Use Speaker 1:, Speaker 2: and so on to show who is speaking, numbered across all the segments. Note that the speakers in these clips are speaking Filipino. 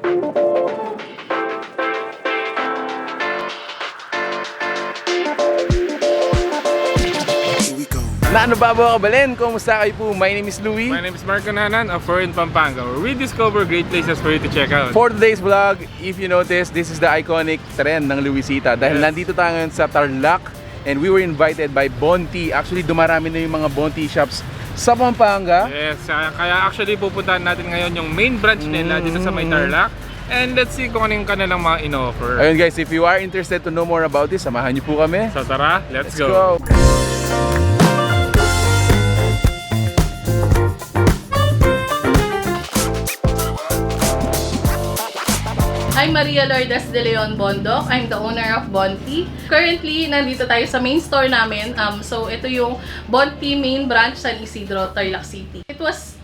Speaker 1: Ano ba mga kabalin? Kumusta kayo po? My name is Louie.
Speaker 2: My name is Marco Nanan of in Pampanga, where we discover great places for you to check out.
Speaker 1: For today's vlog, if you notice, this is the iconic trend ng Luisita. Dahil nandito tayo ngayon sa Tarlac and we were invited by Bonti. Actually, dumarami na yung mga Bonti shops sa Pampanga.
Speaker 2: Yes, kaya actually pupuntahan natin ngayon yung main branch nila dito sa may Tarlac. And let's see kung ano yung kanilang mga in-offer.
Speaker 1: Ayun guys, if you are interested to know more about this, samahan niyo po kami.
Speaker 2: So tara, let's go!
Speaker 3: I'm Maria Lourdes de Leon Bondoc. I'm the owner of Bonti. Currently, nandito tayo sa main store namin. So, ito yung Bonti main branch sa Isidro, Tarlac City. It was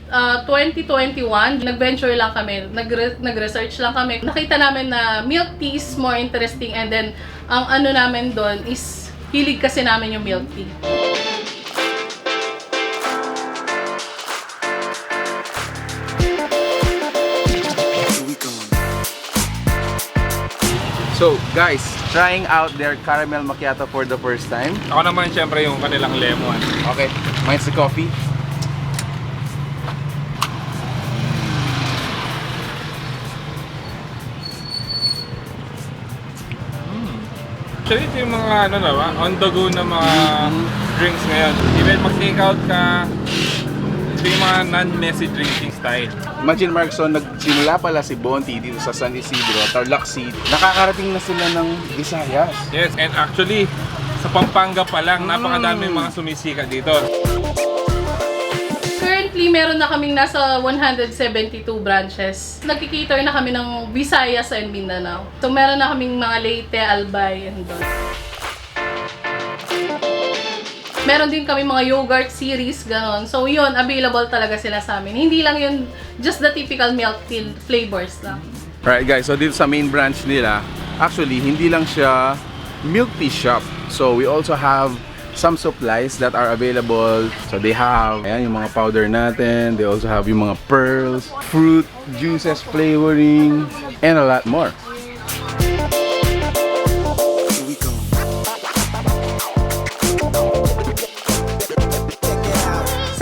Speaker 3: 2021. Nag-venture lang kami. Nag-research lang kami. Nakita namin na milk tea is more interesting and then, ang ano namin doon is hilig kasi namin yung milk tea.
Speaker 1: So guys, trying out their caramel macchiato for the first time.
Speaker 2: Ako naman syempre yung kanilang lemon.
Speaker 1: Okay, mine's the coffee.
Speaker 2: Actually, ito yung mga ano na ba, on the go na mga drinks ngayon. Even mag-take out ka, ito yung mga non-messy drinking style.
Speaker 1: Imagine Markson, nagsimula pala si Bonti dito sa San Isidro, Tarlac City. Nakakarating na sila ng Visayas.
Speaker 2: Yes, and actually, sa Pampanga pa lang, napakadami mga sumisika dito.
Speaker 3: Currently, meron na kaming nasa 172 branches. Nagkikater na kami ng Visayas and Mindanao. So, meron na kaming mga Leyte, Albay, and doon. Meron din kami mga yogurt series, ganon. So, yun, available talaga sila sa amin. Hindi lang yun, just the typical milk tea flavors lang.
Speaker 1: Right guys, so dito sa main branch nila, actually, hindi lang siya milk tea shop. So, we also have some supplies that are available. So, they have, ayan, yung mga powder natin. They also have yung mga pearls, fruit, juices, flavoring, and a lot more.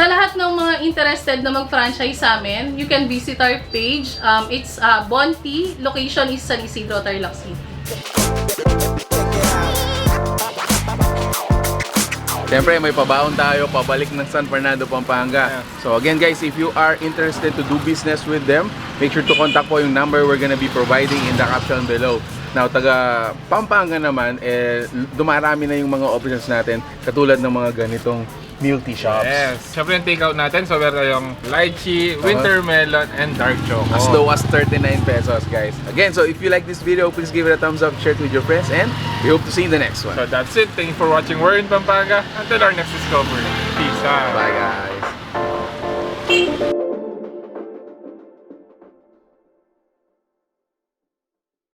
Speaker 3: Sa lahat ng mga interested na mag-franchise sa amin, you can visit our page. It's Bonti. Location is San Isidro, Tarlac City.
Speaker 1: Siyempre, may pabaon tayo pabalik ng San Fernando, Pampanga. So again guys, if you are interested to do business with them, make sure to contact po yung number we're gonna be providing in the caption below. Now, taga Pampanga naman, dumarami na yung mga options natin katulad ng mga ganitong milk tea shops.
Speaker 2: Yes. Siyempre yung take out natin, so meron tayong lychee, winter melon, and dark choco.
Speaker 1: As low as 39 pesos, guys. Again, so if you like this video, please give it a thumbs up, share it with your friends, and we hope to see you in the next one.
Speaker 2: So that's it. Thank you for watching We're in Pampanga. Until our next discovery. Peace out.
Speaker 1: Bye, guys.